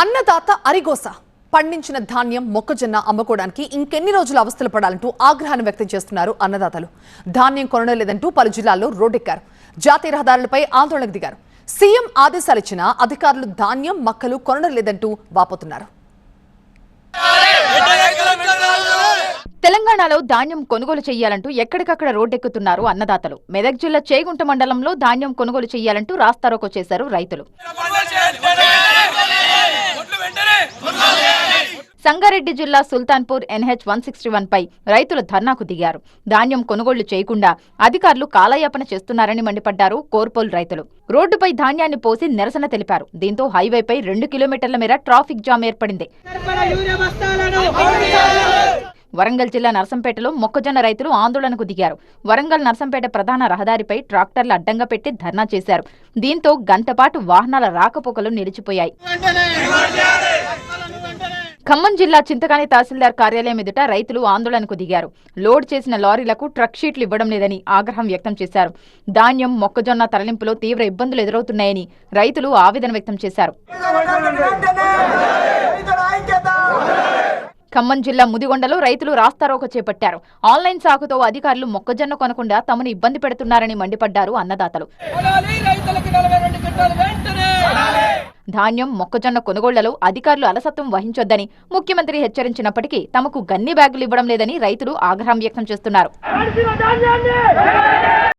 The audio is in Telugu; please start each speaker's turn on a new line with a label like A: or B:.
A: అన్నదాత అరిగోస పండించిన ధాన్యం మొక్కజొన్న అమ్ముకోవడానికి ఇంకెన్ని రోజులు అవస్థలు పడాలంటూ ఆగ్రహాన్ని వ్యక్తం చేస్తున్నారు అన్నదాతలు. ధాన్యం కొనలేదంటూ పలు జిల్లాల్లో రోడ్డెక్కారు. జాతీయ రహదారులపై ఆందోళనకు దిగారు. సీఎం ఆదేశాలిచ్చినా అధికారులు ధాన్యం మక్కలు కొనలేదంటూ వాపోతున్నారు.
B: తెలంగాణలో ధాన్యం కొనుగోలు చేయాలంటూ ఎక్కడికక్కడ రోడ్డెక్కుతున్నారు అన్నదాతలు. మెదక్ జిల్లా చేగుంట మండలంలో ధాన్యం కొనుగోలు చేయాలంటూ రాస్తారోకో చేశారు రైతులు. సంగారెడ్డి జిల్లా సుల్తాన్పూర్ NH-161 పై రైతులు ధర్నాకు దిగారు. ధాన్యం కొనుగోళ్లు చేయకుండా అధికారులు కాలయాపన చేస్తున్నారని మండిపడ్డారు కోర్పోల్ రైతులు. రోడ్డుపై ధాన్యాన్ని పోసి నిరసన తెలిపారు. దీంతో హైవేపై 2 కిలోమీటర్ల మేర ట్రాఫిక్ జామ్ ఏర్పడింది. వరంగల్ జిల్లా నర్సంపేటలో మొక్కజొన్న రైతులు ఆందోళనకు దిగారు. వరంగల్ నర్సంపేట ప్రధాన రహదారిపై ట్రాక్టర్లు అడ్డంగా పెట్టి ధర్నా చేశారు. దీంతో గంటపాటు వాహనాల రాకపోకలు నిలిచిపోయాయి. ఖమ్మం జిల్లా చింతకాని తహసీల్దార్ కార్యాలయం ఎదుట రైతులు ఆందోళనకు దిగారు. లోడ్ చేసిన లారీలకు ట్రక్ షీట్లు ఇవ్వడం లేదని ఆగ్రహం వ్యక్తం చేశారు. ధాన్యం మొక్కజొన్న తరలింపులో తీవ్ర ఇబ్బందులు ఎదురవుతున్నాయని రైతులు ఆవేదన వ్యక్తం చేశారు. ఖమ్మం జిల్లా ముదిగొండలో రైతులు రాస్తారోకో చేపట్టారు. ఆన్లైన్ సాకుతో అధికారులు మొక్కజొన్న కొనకుండా తమను ఇబ్బంది పెడుతున్నారని మండిపడ్డారు అన్నదాతలు. ధాన్యం మొక్కజొన్న కొనుగోళ్లలో అధికారులు అలసత్వం వహించొద్దని ముఖ్యమంత్రి హెచ్చరించినప్పటికీ తమకు గన్ని బ్యాగులు ఇవ్వడం లేదని రైతులు ఆగ్రహం వ్యక్తం చేస్తున్నారు.